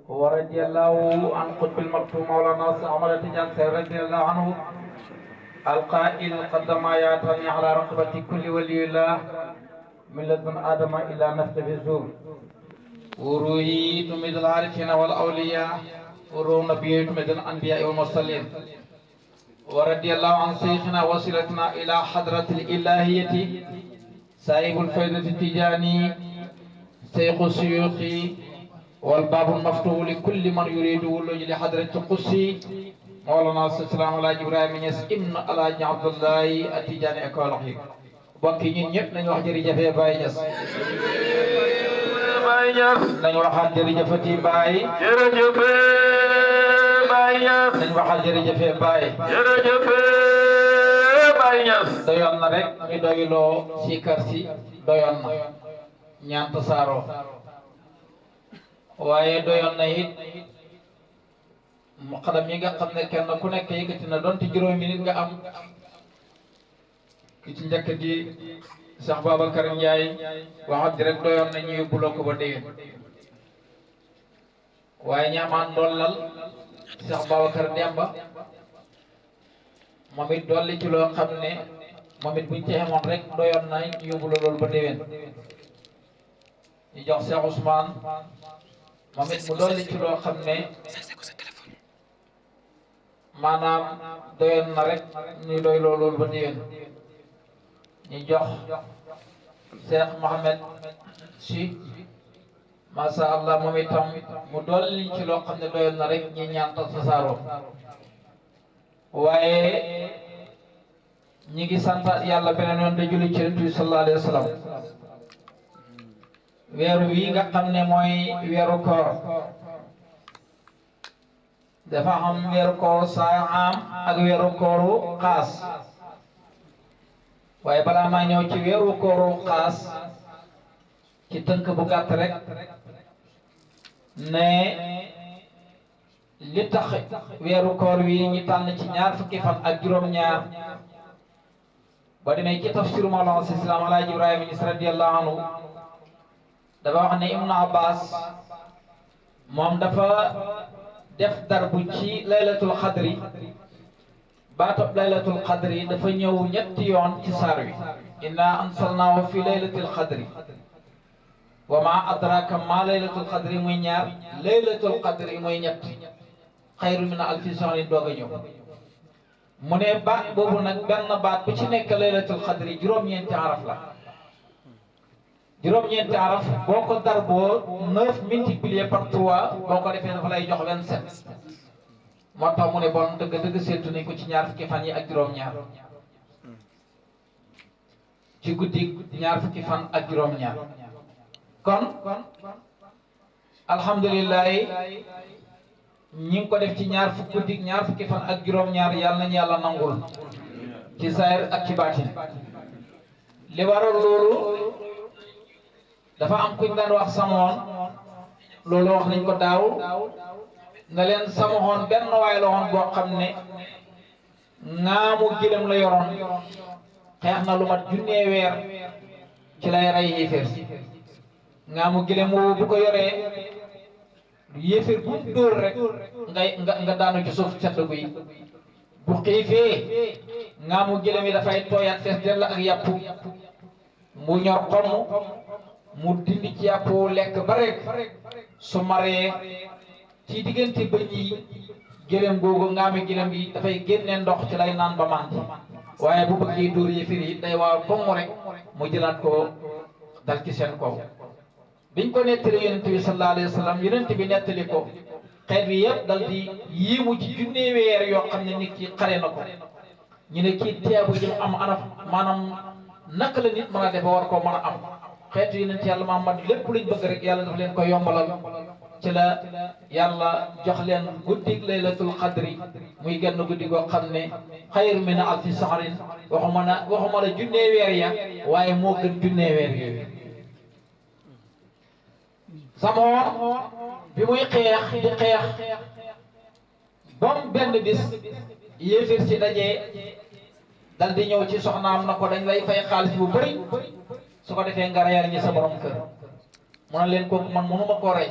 ورضي الله عن قطب المكتوم مولانا عمر تجان رضي الله عنه القائل قدم آياتني على رقبة كل ولي الله من لدن آدم إلى نفس الزور ورويت من العارفين والأولياء ورو نبيت من الأنبياء والمرسلين ورضي الله عن شيخنا وصلتنا إلى حضرة الإلهية صاحب الفائدة التجاني شيخ الشيوخ والباب المفتوح لكل من يريد ولوج لحضرة القدسي مولانا السلام على إبراهيم يس ابن الحاج عبد الله التجاني أكوالحي bokki ñun ñëpp nañu wax jërëjëf Baye Niass nañu waxaat jërëjëfati Baye jërëjëf Baye Niass nañu waxaat jërëjëf Baye jërëjëf Baye Niass doyoon na rek ñu doyloo si kër si doyoon na ñaan tasaaroo waaye doyoon na it mu xadam yi nga xam ne kenn ku nekk yëkkati na donte juróomi nit nga am ki ci njëkk di Cheikh Babacar Ndiaye waxat di rek doyoon na ñu yóbbuloo ko ba déwén waaye ñaamaan dollal Cheikh Babacar Demba moom it dolli ci loo xam ne moom it buñ ci xemoon rek doyoon na ñu yóbbuloo loolu ba déwén ñu jox Cheikh Ousmane moom it mu dolli ci loo xam ne maanaam doyoon na rek ñu doy loolu ba déwén ñu jox Cheikh Mohamed si masha Allah moom itam mu dolli ci loo xam ne doyoon na rek ñi ñaan tasaaroo waaye ñi ngi sant yàlla beneen yoon da julli ci Yonent bi sallallahu alayhi wa sallam weeru wi nga xam ne mooy weeru koor dafa am weeru koor saam ak weeru kooru xaas waaye balaa maa ñëw ci weeru kooru xaas ci tënk bu gàtt rek ne li tax weeru koor wi ñu tànn ci ñaar fukki fan ak juróom-ñaar ba demee ci tafsiru Mawlana Islam Alaaji Ibrahima Niass radiyallahu anhu dafa wax ne Ibnu Abbas moom dafa def darbu ci laylatul xadri baatab laylatul xadri dafa ñëw ñetti yoon ci saar wi inna ansalnaahu fi laylatil xadri wa ma adraka ma laylatul xadri muy ñaar laylatul xadri muy ñett xayru min alfi shahrin doog a ñëw mu ne baat boobu nag benn baat bu ci nekk laylatul xadri juróom-ñeenti araf la juróom-ñeenti araf boo ko darboo 9 multiplié par 3 boo ko defee dafa lay jox 27 moo tax mu ne bon dëgg seetu nañ ko ci ñaar fukki fan yi ak juróom-ñaar ci guddi ñaar fukki fan ak juróom-ñaar kon alhamdulilah ñi ngi ko def ci ñaar fukki fan ak juróom-ñaar yàlla nañu yàlla nangul ci saayir ak ci baatin li waral loolu dafa am kuñ daan wax samoon loolu wax nañ ko daaw na leen samoon benn waay la woon boo xam ne ŋaamu gëlëm la yoroon xeex na lu mat junnee weer ci lay rey yéeféer si ŋaamu gëlëm woowu bu ko yoree yéeféer bu dóor rek nga daanu ci suuf sedd guy bu xiifee ŋaamu gëlëm yi dafay tooyaat fees dell ak yàpp mu ñor xomm mu dindi ci yàpp lekk ba rek su maree ci diggante bëñ yi gëlëm googu ngaami gëlëm yi dafay génne ndox ci lay naan ba màndi waaye bu bëggee dóor yëfir yi day waaw bomm rek mu jëlaat ko dal ci seen kaw biñ ko nettali yonent bi sallallahu alayhi wa sallam yonent bi nettali ko xeet bi yëpp dal di yéemu ci junnee weer yoo xam ne nit ki xare na ko ñu ne kii teebu jëm am anaf maanaam naka la nit mën a defa war koo mën a am xeetu yonent yàlla Muhammad lépp luñ bëgg rek yàlla dafa leen ko yombalal ci la yàlla jox leen guddig laylatul qadri muy genn guddi goo xam ne xayru min alfi sahrin waxuma la junnee weer ya waaye moo gën junnee weer yooyu samoon bi muy xeex di xeex bam benn bis yéefir si dajee dal di ñëw ci soxnaam na ko dañ lay fay xaalis bu bëri su ko defee nga reyal ñi sa borom kër mu ne leen kooku man mënuma koo rey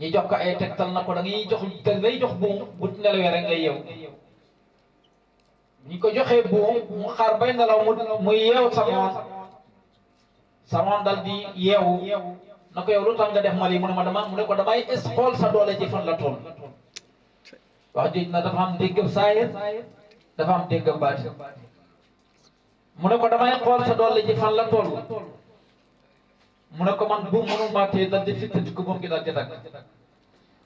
ñi jox ko ay tegtal na ko da ngay jox te lay jox buum bu nelawee rek ngay yeew ñi ko joxee buum mu xaar bay nelaw mu yeew Samoon dal di yeewu na ko yow lu tax nga def ma lii mu ne ko damay xool sa doole ji fan la toll wax jooju na dafa am déggam saayir dafa am déggam baati mu ne ko damay xool sa doole ji fan la toll mu ne ko man buum mënul maa téye dal di fittati ko buum gi dal di dagg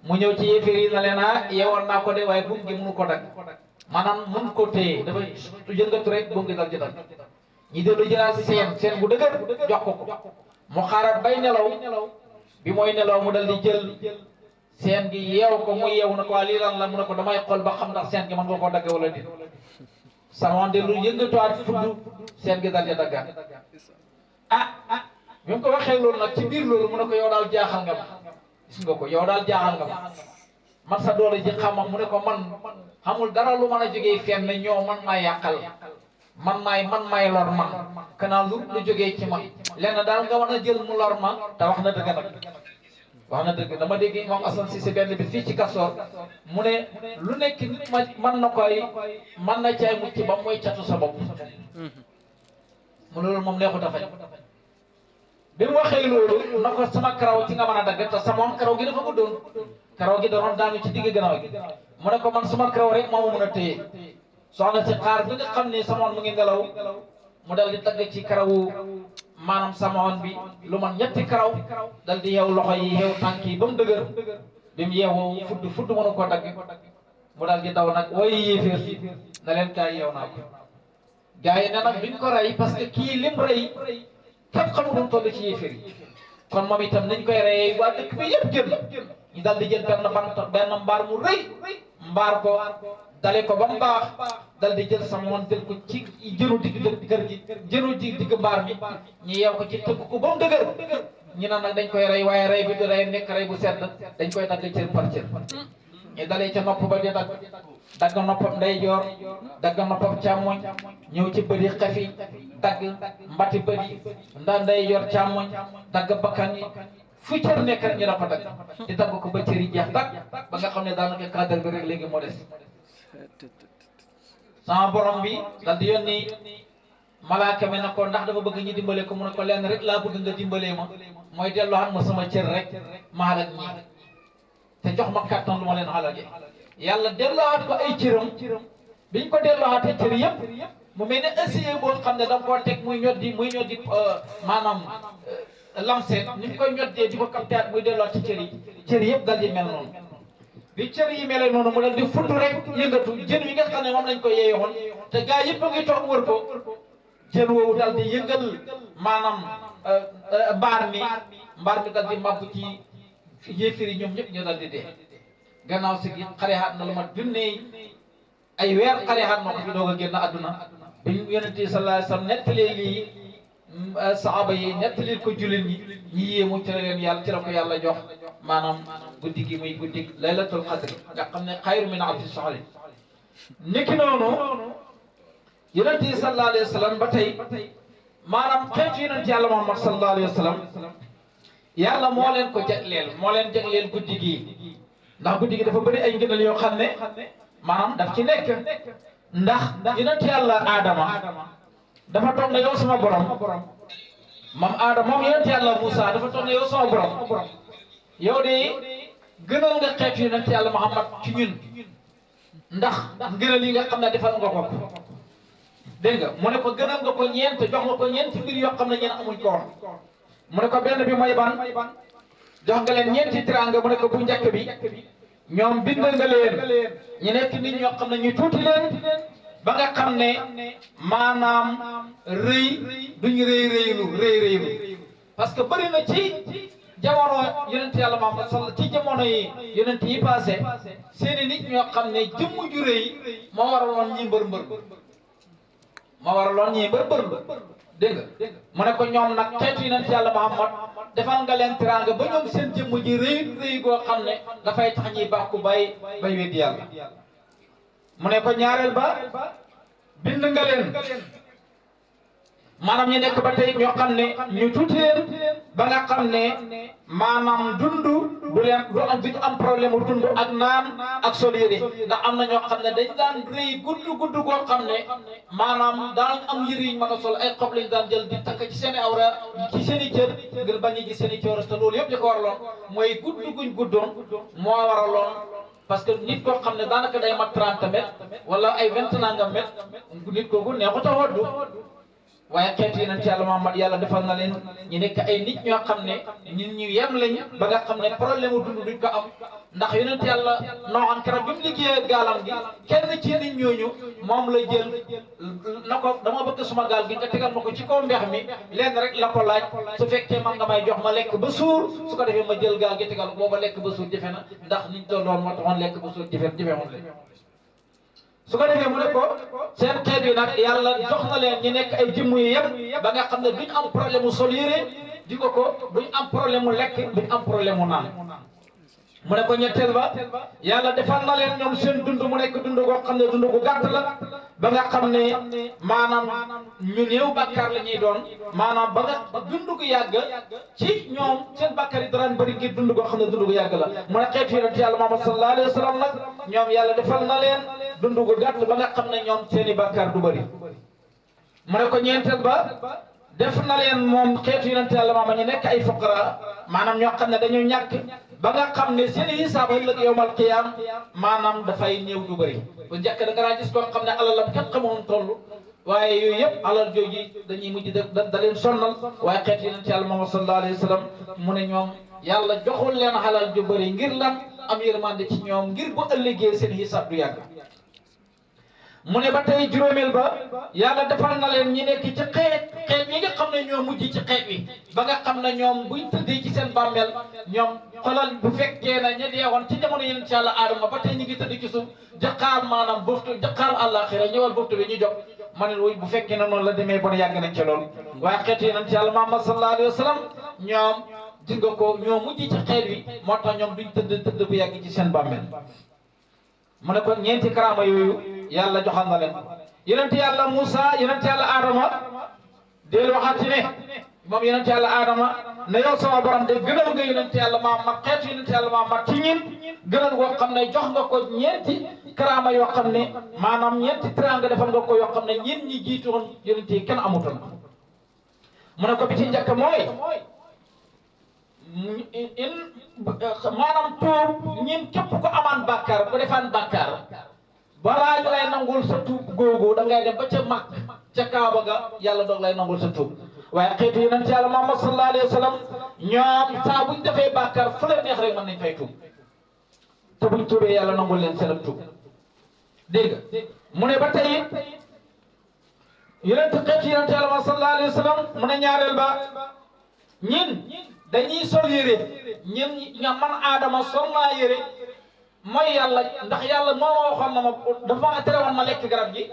mu ñëw ci yéeféer yi na leen yeewal naa ko de waaye buum gi mënu ko dagg maanaam mun ko téye dafa yëngatu rek buum gi dal di dagg ñi dellu jëlaat seen bu dëgër jox ko mu xaaral bay nelaw bi mooy nelaw mu dal di jël seen gi yeew ko mu yeew na ko lii lan la mu ne ko damay xool ba xam ndax seen gi mën nga koo dagg wala déet Samoon dellu yëngatuwaat fudd seen gi dal di daggaat bi mu ko waxee loolu nag ci biir loolu mu ne ko yow daal jaaxal nga ma gis nga ko yow daal jaaxal nga ma man sa doole ji xamam mu ne ko man xamul dara lu mën a jógee fenn ñoo man maa yàqal man maay lor man kanaa lu jógee ci man lenn daal nga mën a jël mu lor ma te wax na dëgg nag wax na dëgg dama dégg moom Assane Cissé benn bi fii ci Kastoor mu ne lu nekk nit man na koy man na caay mucc ba mooy catu sa bopp mu loolu moom neexut a faj bi mu waxee loolu na ko sama karaw ci nga mën a dagg te sama karaw gi dafa guddoon karaw gi danoon daanu ci digg gannaaw gi mu ne ko man sama karaw rek moo ma mën a téye soxna si xaar bi nga xam ne Samoon mu ngi ngelaw mu dal di dagg ci karawu maanaam Samoon bi lu man ñetti karaw dal di yeew loxo yi yeew tànk yi ba mu dëgër bi mu yeewoo fudd mënu ko dagg mu dal di daw nag waaye yéeféer si na leen kaay yeew naa ko gars yi ne nag duñ ko rey parce que kii lim rey képp xamul mu toll ci yéeféer yi kon moom itam nañ koy reyee waa dëkk bi yëpp génn ñu dal di jël benn mbaar mu rëy mbaar ko dale ko ba mu baax dal di jël Samoon jël ko ci jënu digg kër gi jënu digg mbaar mi ñu yeew ko ci tëgg ko ba mu dëgër ñu naan nag dañ koy rey waaye rey bi du rey nekk rey bu sedd dañ koy dagg cër par cër ñu dalee ca nopp ba di dagg noppam ndeyjoor dagg noppam càmmoñ ñëw ci bëri xefi dagg mbati bëri ndeyjoor càmmoñ dagg bakkan yi fu cër nekk rek ñu dafa dagg di dagg ko ba cër yi jeex dagg ba nga xam ne daanaka cadre bi rek léegi moo des sama borom bi dal di yónni malaaka mi ne ko ndax dafa bëgg ñu dimbale ko mu ne ko lenn rek laa bëgg nga dimbalee ma mooy delloo xam ma sama cër rek ma xalak ñii te jox ma kàttan lu ma leen xalage yàlla delloowaat ko ay cëram biñ ko delloowaatee cër yëpp mu mel ne essayé boo xam ne da nga koo teg muy ñoddi maanaam lancé ni mu koy ñoddee di ko captaat muy delloowaat ci cër yëpp dal di mel noonu bi cër yi melee noonu mu dal di fudd rek yëngatu jën wi nga xam ne moom lañ ko yeeyoon te gaa yëpp a ngi toog wër ko jën woowu dal di yëngal maanaam mbaar mi dal di màbb ci yéefir yi ñoom ñëpp ñu dal di dee gannaaw si gi xareexaat na lu mat junne ay weer xareexaat na ko fi doog a génn àdduna bi yonent bi sallallahu alayhi wa sallam nettalee lii saxaaba yi nettalil ko jullit ñi yéemu ci la leen yàlla ci la ko yàlla jox maanaam guddi gi muy guddi laylatul qadr nga xam ne xayru min alfi shahri niki noonu yonent bi sallallahu alayhi wa sallam ba tey maanaam xeetu yonent yàlla Muhammad sallallahu alayhi wa sallam yàlla moo leen ko jagleel guddi gi ndax guddi gi dafa bëri ay ngëneel yoo xam ne maanaam daf ci nekk ndax yonent yàlla Adama dafa toog ne yow sama borom moom yonent yàlla Moussa dafa toog ne yow sama borom yow de gënal nga xeetu yonent yàlla Muhammad ci ñun ndax ngëneel yi nga xam ne defal nga ko dégg nga mu ne ko gënal nga ko ñeent jox nga ko ñeenti mbir yoo xam ne ñeen amuñ ko woon mu ne ko benn bi mooy ban jox nga leen ñeenti tiraanga mu ne ko bu njëkk bi ñoom bind nga leen ñu nekk nit ñoo xam ne ñu tuuti leen ba nga xam ne maanaam rëy duñu rëylu parce que bëri na ci jamono yonent yàlla Muhammad sallallahu ci jamono yi yonent yi passé seeni nit ñoo xam ne jëmm ju rëy moo waraloon ñi mbër dégg nga mu ne ko ñoom nag xeetu yonent yàlla Muhammad defal nga leen teraanga ba ñoom seen jëmm ji rëy goo xam ne dafay tax ñuy bàkku bay weddi yàlla mu ne ko ñaareel ba bind nga leen maanaam ñu nekk ba tey ñoo xam ne ñu tuuti leen ba nga xam ne maanaam dundu du leen duñu am problème mu dund ak naan ak sol yére ndax am na ñoo xam ne dañ daan rëy gudd goo xam ne maanaam daan am yére yi mën a sol ay xob lañ daan jël di takk ci seen i awra ci seen i cër ngir bañ a gis seen i cooros te loolu yëpp di ko waraloon mooy gudd guñ guddoon moo waraloon parce que nit koo xam ne daanaka day mat 30 mètres wala ay 20 nangam mètres nit kooku neexut a woddu waaye xeetu yonent yàlla Muhammad yàlla defal na leen ñu nekk ay nit ñoo xam ne nit ñu yem lañ ba nga xam ne problème mu dund duñ ko am ndax yonent yàlla nooxan keroog bi mu liggéeyee gaalam gi kenn ci nit ñooñu moom la jël na ko dama bëgg suma gaal gi nga tegal ma ko ci kaw mbeex mi lenn rek la ko laaj su fekkee man nga may jox ma lekk ba suur su ko defee ma jël gaal gi tegal booba lekk ba suur jafe na ndax niñ tolloon moo taxoon lekk ba suur jafewoon leen su ko defee mu ne ko seen xeet yi nag yàlla jox na leen ñu nekk ay jëmm yu yëpp ba nga xam ne duñ am problème mu sol yére di ko duñ am problème mu lekk duñ am problème mu naan mu ne ko ñetteel ba yàlla defal na leen ñoom seen dund mu nekk dund goo xam ne dund gu gàtt la ba nga xam ne maanaam ñu néew bàkkaar la ñuy doon maanaam ba nga dund gu yàgg ci ñoom seen bàkkaar yi daraan bëri ngir dund goo xam ne dund gu yàgg la mu ne xeetu yonent yàlla Muhammad sallallahu alayhi wa sallam nag ñoom yàlla defal na leen dund gu gàtt ba nga xam ne ñoom seen i bàkkaar du bëri mu ne ko ñeenteel ba def na leen moom xeetu yonent yàlla Muhammad ñu nekk ay fuqara maanaam ñoo xam ne dañoo ñàkk ba nga xam ne seen i hisaab ëllëg yawmal qiyaam maanaam dafay néew du bëri bu njëkk da nga daan gis koo xam ne alalam kenn xamoon toll waaye yooyu yëpp alal jooju dañuy mujj da leen sonnal waaye xeet yonent yàlla Muhammad sallallahu alayhi wa sallam mu ne ñoom yàlla joxul leen alal ju bëri ngir lan am yërmande ci ñoom ngir bu ëllëgee seen hisaab du yàgg mu ne ba tey juróomeel ba yàlla defal na leen ñi nekk ci xeet yi nga xam ne ñoo mujj ci xeet wi ba nga xam ne ñoom buñ tëddee ci seen bàmmeel ñoom xolal bu fekkee na ña deewoon ci jamono yonent yàlla Aadama ba tey ñu ngi tëdd ci suuf jaqaar maanaam boftu jaqaar àllaaxira ñëwal boftu bi ñu jox ma ne wuy bu fekkee ne noonu la demee bon yàgg nañ ci loolu waaye xeetu yonent yàlla Muhammad sallallahu alayhi wa sallam ñoom gis nga ko ñoo mujj ci xeet wi moo tax ñoom duñ tëdd bu yàgg ci seen bàmmeel mu ne ko ñeenti karaama yooyu yàlla joxal na leen yonent yàlla Moussa yonent yàlla Adama del waxati ne moom yonent yàlla Adama ne yow sama borom de gënal nga yonent yàlla Muhammad xeetu yonent yàlla Muhammad ci ñin gënal koo xam ne jox nga ko ñeenti karaama yoo xam ne maanaam ñeenti teraanga defal nga ko yoo xam ne ñin ñi jiitoon yonent yi kenn amutoon mu ne ko bi ci njëkk mooy maanaam tuub ñin képp ko amaan bàkkaar ko defaan bàkkaar balaa ñu lay nangul sa tuub googu da ngay dem ba ca mag ca Kaaba ga yàlla doog lay nangul sa tuub waaye xeetu yonent yàlla Muhammad sallallahu alayhi wa sallam ñoom saa buñ defee bàkkaar fu leen neex rek mën nañ fay tuub te buñ tuubee yàlla nangul leen seen tuub dégg nga mu ne ba tey xeetu yonent yàlla Muhammad sallallahu alayhi wa sallam mu ne ñaareel ba ñin dañuy sol yére ñin nga man Adama sol naa yére mooy yàlla ndax yàlla moo ma waxoon na ma dafa ma tere woon ma lekk garab gi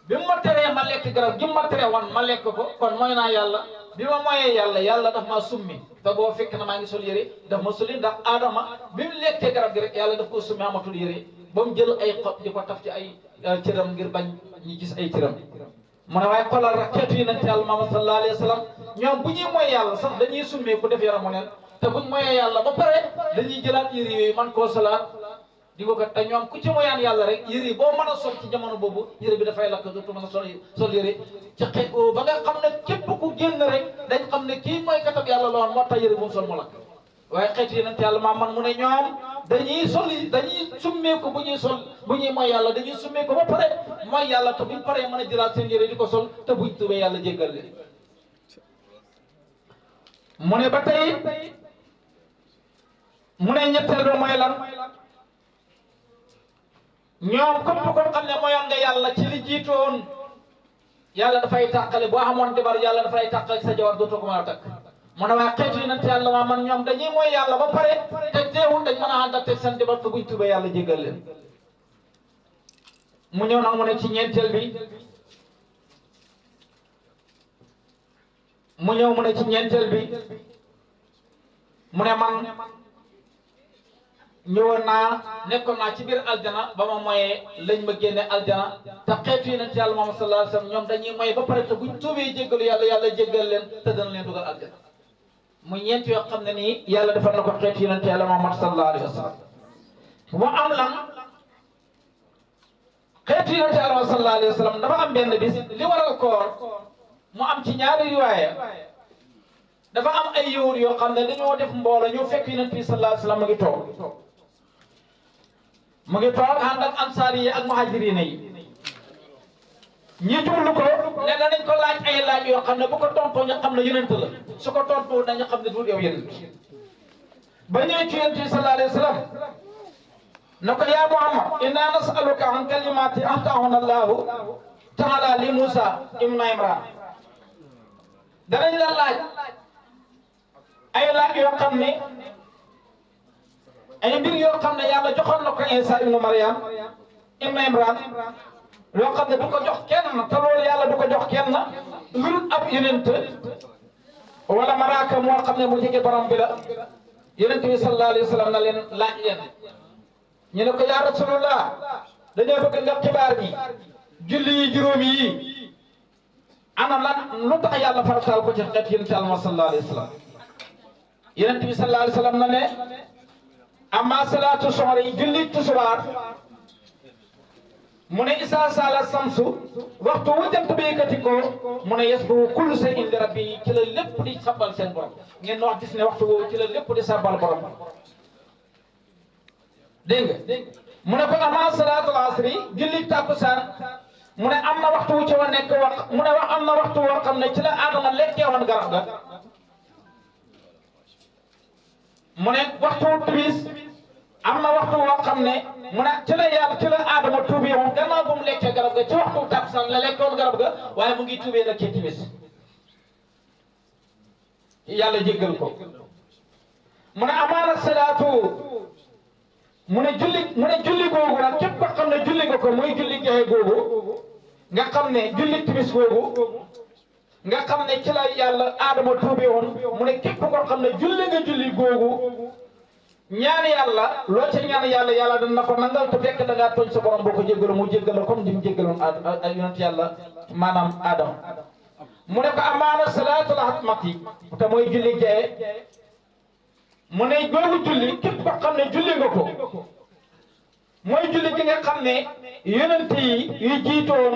bi ma teree ma lekk garab gi ma tere woon ma lekk ko kon mooy naa yàlla bi ma mooyee yàlla daf maa summi te boo fekk na maa ngi sol yére daf ma soli ndax Adama bi mu lekkee garab gi rek yàlla daf ko summi amatul yére ba mu jël ay xob di ko taf ci ay cëram ngir bañ ñi gis ay cëram mu ne waaye xoolal rek xeetu yonent yàlla Muhammad sallallahu alayhi wa sallam ñoom bu ñuy mooy yàlla sax dañuy summee ku def yaramu neen te buñ mooyee yàlla ba pare dañuy jëlaat yére yooyu man koo solaat di ko kat te ñoom ku ci moyaan yàlla rek yére boo mën a sol ci jamono boobu yére bi dafay lakk dootu mën a sol yére ci xeet ba nga xam ne képp ku génn rek dañ xam ne kii mooy katab yàlla la woon moo tax yére bu mu sol mu lakk waaye xeetu yonent yàlla Muhammad mu ne ñoom dañuy summeeku bu ñuy mooy yàlla dañuy summeeku ba pare mooy yàlla te buñ paree mën a jëlaat seen yére di ko sol te buñ tubee yàlla jéggal leen mu ne ba tey mu ne ñetteel ba mooy lan ñoom képp koo xam ne mooyoon nga yàlla ci li jiitoon yàlla dafay tàqale boo xamoon jabar yàlla dafay tàqale sa jabar dootoo ko mën a takk mu ne waaye xeetu yonent yàlla maa man ñoom dañuy mooy yàlla ba pare te teewul dañ mën a ànd ak teg seen jabar te buñ tubee yàlla jéggal leen mu ñëw nag mu ne ci ñeenteel bi mu ne man ñëwoon naa nekkoon naa ci biir aljana ba ma moyee lañ ma génne aljana te xeetu yonent yàlla Muhammad sallallahu alayhi wa sallam ñoom dañuy moy ba pare te buñ tuubee jéggalu yàlla yàlla jéggal leen te dana leen dugal aljana mu ñeent yoo xam ne nii yàlla defal na ko xeetu yonent yàlla Muhammad sallallahu alayhi wa sallam mu am lan xeetu yonent yàlla Muhammad sallallahu alayhi wa sallam dafa am benn bis li waral koor mu am ci ñaari riwaaya dafa am ay yawut yoo xam ne dañoo def mbooloo ñu fekk yonent bi sallallahu alayhi wa sallam mu ngi toog ànd ak ansaar yi ak muhajiriin yi ñi jublu ko ne danañ ko laaj ay laaj yoo xam ne bu ko tontoo ñu xam ne yonent la su ko tontoo dañu xam ne du yow yonent ba ñëwee ci yonent bi sallallahu alayhi wa sallam ne ko yaa Muhammad inna nas'aluka an kalimati ahtahunna Allahu ta'ala li Musa ibn Imran danañ la laaj ay laaj yoo xam ne ay mbir yoo xam ne yàlla joxoon na ko Isa ibnu Maryam ibnu Imran loo xam ne du ko jox kenn te loolu yàlla du ko jox kenn lu dul ab yonent wala malaaka moo xam ne mu jege borom bi la yonent bi sallallahu alayhi wa sallam na leen laaj leen ñu ne ko yaa rasulullah dañoo bëgg nga xibaar bi julli yi juróomi yi ana lan lu tax yàlla farataal ko ci xeet yonent yàlla sallallahu alayhi wa sallam yonent bi sallallahu alayhi wa sallam na ne amma salaatu soxri julli tusubaar mu ne isa sala samsu waxtu wu jant bi yëkkati ko mu ne yasbu kullu shay'in li rabbi ci la lépp di sabbal seen borom ngeen wax gis ne waxtu woowu ci la lépp di sabbal borom dégg nga mu ne ko amma salaatul asri julli takkusaan mu ne am na waxtu wu ci wa nekk wax mu ne wax am na waxtu woo xam ne ci la Adama lekkee woon garab ga mu ne waxtu timis am na waxtu woo xam ne mu ne ci la yàlla ci la Adama tuubee woon gannaaw bu mu lekkee garab ga ci waxtu takkusaan la lekkoon garab ga waaye mu ngi tuubee nag ci timis yàlla jéggal ko mu ne amaana salaatu mu ne julli googu nag képp ko xam ne julli nga ko muy julli gexe googu nga xam ne julli timis googu nga xam ne ci la yàlla Adama tuubee woon mu ne képp ko xam ne julli nga julli googu ñaan yàlla loo ca ñaan yàlla yàlla dana ko nangal te fekk da ngaa tooñ sa borom boo ko jéggalu mu jéggal comme ni mu jéggaloon yonent yàlla maanaam Adama mu ne ko amaana salaatul hatmati te mooy julli gexe mu ne googu julli képp ko xam ne julli nga ko mooy julli gi nga xam ne yonent yi yu jiitoon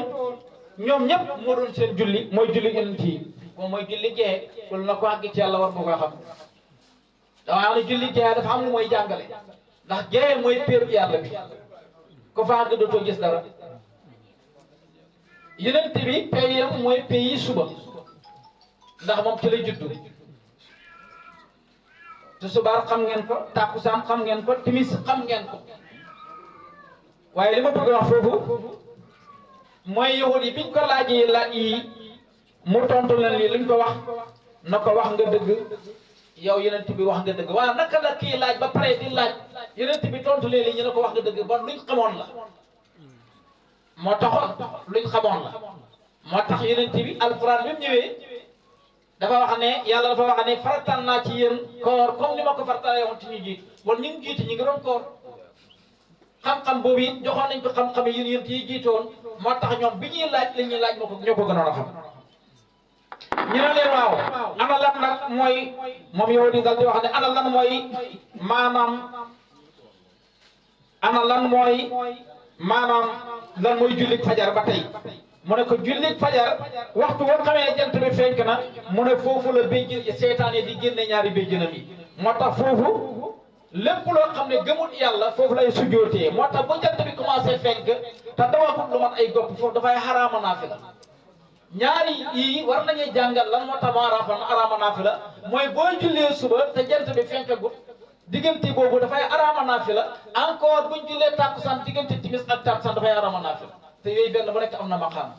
ñoom ñëpp moo doon seen julli mooy julli yonent yi moom mooy julli gexe wala na ko àgg ci yàlla war nga koy xam dama xam ne julli gexe dafa am lu mooy jàngale ndax gexe mooy péer yàlla bi ko fa àgg dootoo gis dara yonent bi payam mooy payi suba ndax moom ci la juddu tusubaar xam ngeen ko takkusaan xam ngeen ko timis xam ngeen ko waaye li ma bëgg wax foofu mooy yahud yi biñ ko laajee laaj yi mu tontu leen lii luñ ko wax na ko wax nga dëgg yow yonent bi wax nga dëgg waaw naka la kii laaj ba pare di laaj yonent bi tontu leen lii ñu ne ko wax nga dëgg bon luñ xamoon la moo taxoon luñ xamoon la moo tax yonent bi alquran bi mu ñëwee dafa wax ne yàlla dafa wax ne faratal naa ci yéen koor comme ni ma ko faratalee woon ci ñu jiit bon ñu ngi jiiti ñu ngi doon koor xam-xam boobu it joxoon nañ ko xam-xam yi yéen yi jiitoon moo tax ñoom bi ñuy laaj li ñuy laaj moo ko ñoo ko gënoon a xam ñu ne leen waaw ana lan nag mooy moom yow di dal di wax ne ana lan mooy maanaam lan mooy jullit fajar ba tey mu ne ko jullit fajar waxtu boo xamee jant bi fenk na mu ne foofu la béjjën seytaane di génne ñaari béjjënam yi moo tax foofu lépp loo xam ne gëmul yàlla foofu lay sujjootee moo tax bu jant bi commencé fenk te dawagut lu mat ay gopp foofu dafay xaraama naafila ñaari yi war nañuy jàngal lan moo tax ma xaraama naafila mooy boo jullee suba te jant bi fenkagut diggante boobu dafay xaraama naafila encore buñ jullee tàkkusaan diggante timis ak tàkkusaan dafay xaraama naafila te yooyu benn bu nekk am na maqaam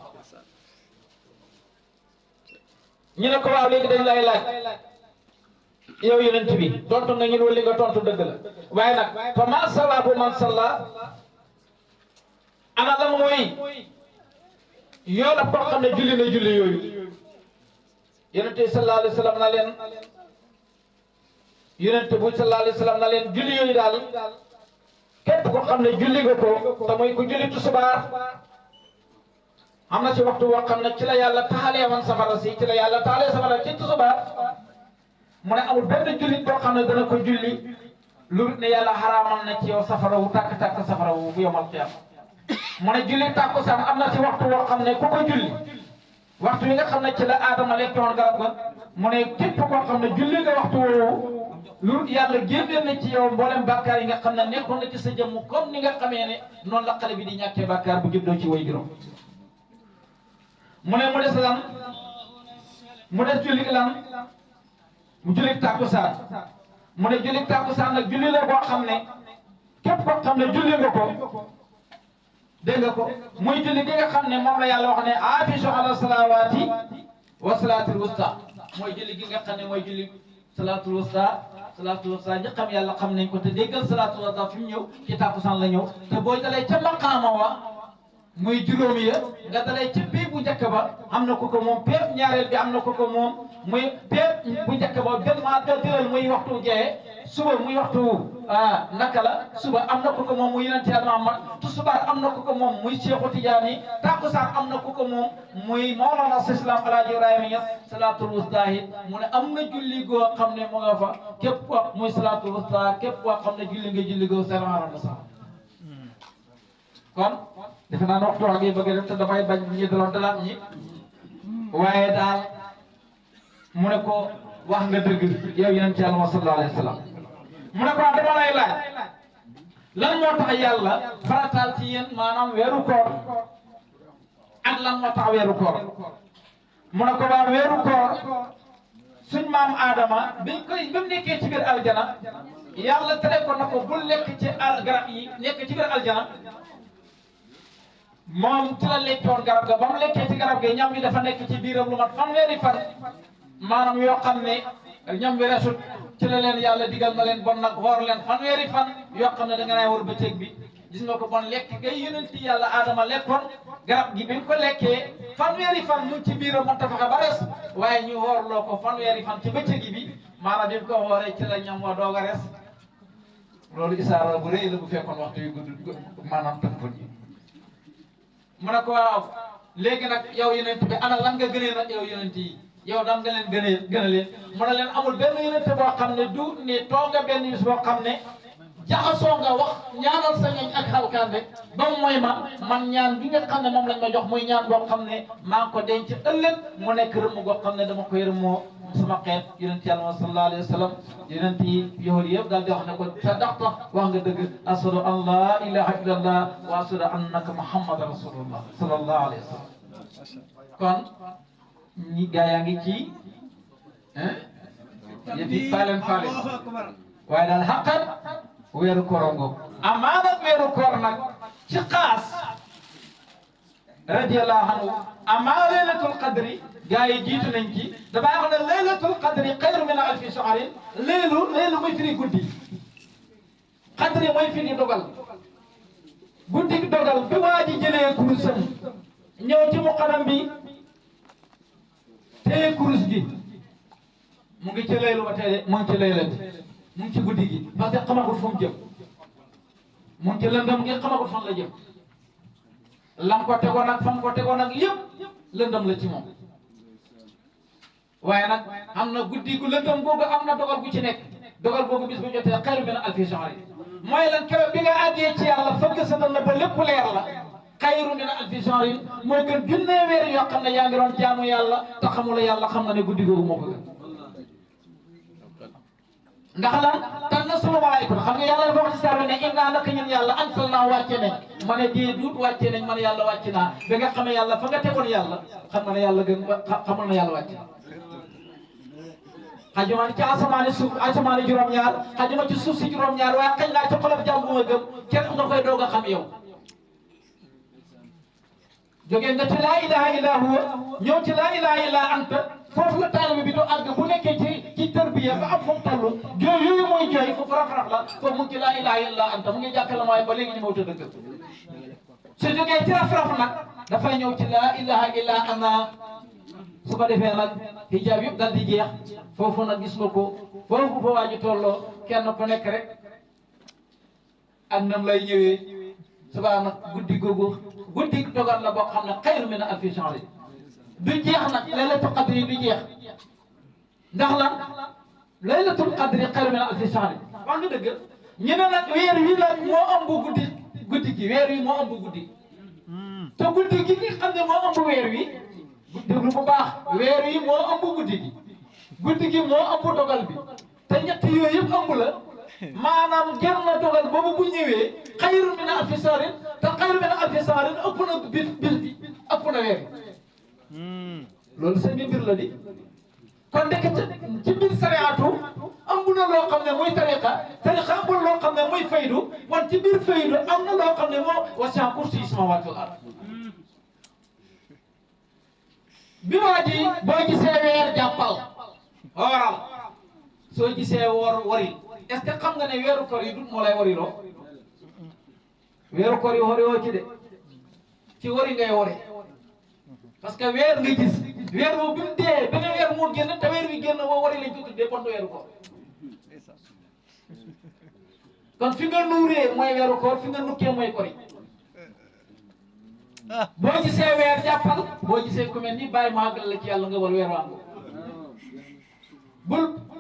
ñu ne ko waaw léegi dañ lay laaj yow yonent bi tontu nga ñun wala li nga tontu dëgg la waaye nag fa ma sawaabu man salla ana lan mooy yoo la boo xam ne julli na julli yooyu yonent bi sallallahu alayhi wa sallam na leen yonent bu sallallahu alayhi wa sallam na leen julli yooyu daal képp ko xam ne julli nga ko te mooy ku julli tisbaar am na ci waxtu woo xam ne ci la yàlla taxalee woon safara si ci la yàlla taxalee safara ci tisbaar mu ne amul benn jullit boo xam ne dana ko julli lu ne yàlla xaraamal na ci yow safara wu tàkk-tàkk safara wu bu yomal qiyaam mu ne julli tàkkusaan am na ci waxtu woo xam ne ku ko julli waxtu yi nga xam ne ci la aadama lekk woon garab ga mu ne képp koo xam ne julli nga waxtu woowu lu yàlla génneel na ci yow mboolem bàkkaar yi nga xam ne nekkoon na ci sa jëmm comme ni nga xamee ne noonu la xale bi di ñàkkee bàkkaar bu juddoo ci way juróom mu ne mu des lan mu des julli lan mu julli tàkkusaan mu ne julli tàkkusaan nag julli la boo xam ne képp koo xam ne julli nga ko dégg nga ko muy julli gi nga xam ne moom la yàlla wax ne afisu ala salawaati wa salaatul wusta mooy julli gi nga xam ne mooy julli salaatul wusta ñi xam yàlla xam nañ ko te déggal salaatul wusta fi mu ñëw ci tàkkusaan la ñëw te boo dalee ca maqaama wa muy juróomi ya nga dalee ca bii bu njëkk ba am na ku ko moom peep ñaareel bi am na ku ko moom muy peep bu njëkk ba gën maa dëral muy waxtu jee suba muy waxtu naka la suba am na ku ko moom muy yonent Yàlla Muhammad tusubaar am na ku ko moom muy Seexu Tijaani takkusaan am na ku ko moom muy Mawlana Islam Alaaji Ibrahima Ñas salaatul wusta mu ne am na julli goo xam ne mu nga fa képp ko muy salaatul wusta képp koo xam ne julli nga julli goo seen sax kon defe naa ne waxtu waa ngi bëgg a def te dafay bañ ñi daloon dalaat ñi waaye daal mu ne ko wax nga dëgg yow yonent Yàlla sallallahu alayhi wa sallam mu ne ko dama lay laaj lan moo tax yàlla farataal ci yéen maanaam weeru koor ak lan moo tax weeru koor mu ne ko waa weeru koor suñ maam Adama bi mu nekkee ci biir aljana yàlla tere ko na ko bul lekk ci garab yi nekk ci biir aljana moom ci la lekkoon garab ga ba mu lekkee ci garab ga ñam bi dafa nekk ci biiram lu mat fanweeri fan maanaam yoo xam ne ñam bi resut ci la leen yàlla digal na leen bon nag woor leen fanweeri fan yoo xam ne da nga nay war bëccëg bi gis nga ko bon lekk ngay yonenti yàlla Adama lekkoon garab gi bi mu ko lekkee fanweeri fan mu ci biiram mënta fexe ba res waaye ñu woorloo ko fanweeri fan ci bëccëg bi maanaam bi mu ko wooree ci la ñam wa doog a res loolu isaara bu rëy la bu fekkoon waxtu yu gudd maanaam tënkoon yi mu ne ko waaw léegi nag yow yonent bi ana lan nga gënee nag yow yonent yi yow daan nga leen gën a leen mu ne leen amul benn yonent boo xam ne du ne toog nga benn bis boo xam ne jaxasoo nga wax ñaanal sa ñoñ ak xalkande ba mooy man ñaan bi nga xam ne moom lañ ma jox muy ñaan boo xam ne maa ngi ko denc ëllëg mu nekk rëmm goo xam ne dama koy rëmmoo sama xeet yonent Yàlla sallallahu alayhi wa sallam yonent yi yahudi yëpp daal di wax ne ko sadaqta wax nga dëgg ashadu an la ilaha illallah wa ashadu annaka muhammadan rasulullah sallallahu alayhi wa sallam kon ñi gaa yaa ngi ci yëf yi faalen waaye daal xaqan weeru korongo amaana weeru koor nag ci xaas radiyallahu anhu amaa laylatul qadri gaa yi jiitu nañ ci dafay wax ne laylatul qadri xayru min alfi shahrin laylu mooy firi guddi qadri mooy firi dogal guddi dogal bi waa ji jëlee kurusam ñëw ci muqaddam bi téye kurus gi mu ngi ci laylu ba tey mu ngi ci laylati mu ngi ci guddi gi parce que xamagul fu mu jëm mu ngi ci lëndëm gi xamagul fan la jëm lam ko tegoon ak fam ko tegoon ak yëpp lëndëm la ci moom waaye nag am na guddi gu lëndëm googu am na dogal gu ci nekk dogal googu bis bu jotee xayru min alfi shahrin mooy lan keroog bi nga àggee ci yàlla fëgg sa dal la ba lépp leer la xayru min alfi shahrin moo gën junnee weer yoo xam ne yaa ngi doon jaamu yàlla te xamula yàlla xam na ne guddi googu moo ko gën ndax lan tanazzalu malaa'ikatu xam nga yàlla dafa wax ci saar bi ne innaa naka ñun yàlla anzalnaa wàcce nañ ma ne déedéet wàcce nañ man yàlla wàcce naa ba nga xam ne yàlla fa nga tegoon yàlla xam nga ne yàlla gën xamal na yàlla wàcce na xajuma ci asamaani suuf asamaani juróom-ñaar xajuma ci suuf si juróom-ñaar waaye xëy naa ci xolof jàmm bu ma gëm kenn nga koy doog a xam yow jógee nga ci laa ilaha illa huwa ñëw ci laa ilaha illa anta foofu la taalibe bi du àgg bu nekkee ci tarbiya ba am fu mu toll jooy yooyu mooy jooy foofu raf-raf la foofu mu ngi ci laa ilaha illa anta mu ngi jàppale mooy ba léegi ñu mawta dëgg su jógee ci raf-raf nag dafay ñëw ci laa ilaha illa ana su ko defee nag hijab yëpp dal di jeex foofu nag gis nga ko foofu fa waa ji tolloo kenn ku nekk rek ak nam lay ñëwee subhaana guddi googu guddi dogal la boo xam ne xayru min alfi shahr du jeex nag laylatul qadri du jeex ndax la laylatul qadri xayru min alfi shahr wax nga dëgg ñu ne nag weer wi nag moo ëmb guddi gi weer wi moo ëmb guddi te guddi gi nga xam ne moo ëmb weer wi déglu bu baax weer wi moo ëmb guddi gi moo ëmb dogal bi te ñett yooyu yëpp ëmb la maanaam genn dogal boobu bu ñëwee xayru min alfi shahrin te xayru min alfi shahrin ëpp na bis bi ëpp na weer loolu seen mbir la di kon nekk ci biir sariatu ëmb na loo xam ne muy tariqa ëmb na loo xam ne muy faydu wan ci biir faydu am na loo xam ne moo wasi'a kursiyyu samaawaati wal ard bi waa ji boo gisee weer jàppal waral soo gisee wari est-ce que xam nga ne weeru koor yi du moo lay wariloo weeru koor yi wariwoo ci de ci wari ngay wari parce que weer nga gis weer boobu bi mu dee beneen weer moo génn te weer wi génn woo wari lañ ko tuddee bon weeru koor kon fi nga nuuree mooy weeru koor fi nga nukkee mooy koor yi boo gisee weer jàppal boo gisee ku mel ni bàyyi ma àggal la ci yàlla nga war weer waango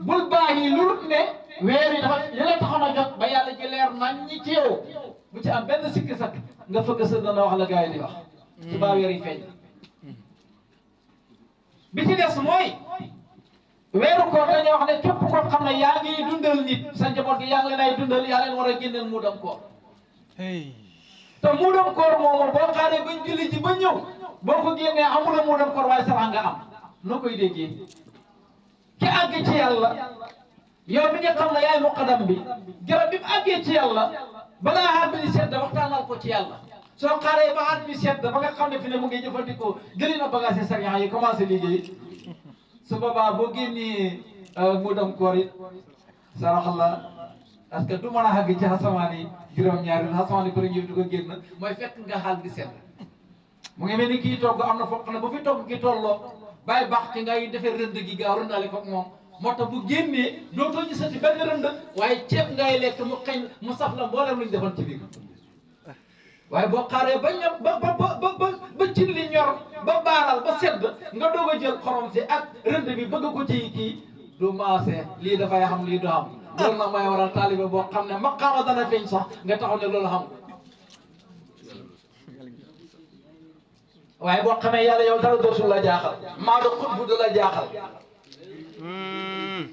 bul bàyyi lu ne weer yi dafa li la taxoon a jot ba yàlla ji leer nañ ñi ci yow bu ci am benn sikki sakk nga fëgg sa dana wax la gars yi di wax ci baa weer yi feeñ bi ci des mooy weeru koor dañoo wax ne képp koo xam ne yaa ngi dundal nit sa njaboot gi yaa ngi leen ay dundal yaa leen war a génneel muudam koor te muudam koor moomu boo xaaree bañ julli ji ba ñëw boo ko génnee amula muudam koor waaye sarax nga am noo koy déggee ki àgg ci yàlla yow mi nga xam ne yaay muqaddam bi garab bi mu àggee ci yàlla balaa xaar bi di sedd waxtaanal ko ci yàlla soo xaaree ba xaar bi sedd ba nga xam ne fi ne mu ngi jëfandikoo jëli na bagage sariya yi commencé liggéey su boobaa boo génnee muudam koor it sarax la parce que du mën a àgg ci asamaan yi juróom-ñaari asamaan yi bëri ñëw di ko génn mooy fekk nga xaal di sedd mu ngi mel ni kii togg am na foog ne bu fi togg ki tolloo bàyyi baax ki ngay defee rënd gi gaaw rëndaale ko moom moo tax bu génnee dootoo gisati benn rënd waaye ceeb ngay lekk mu xëy mu saf la mboolem luñ defoon ci biir waaye boo xaaree ba ñor ba cin li ñor ba baaral ba sedd nga doog a jël xorom si ak rënd bi bëgg ko ci kii du maase lii dafay xam lii du xam loolu nag mooy waral taalibe boo xam ne maqaama dana feeñ sax nga taxaw ne loolu xam waaye boo xamee yàlla yow dara dootul la jaaxal maadu xutbu du la jaaxal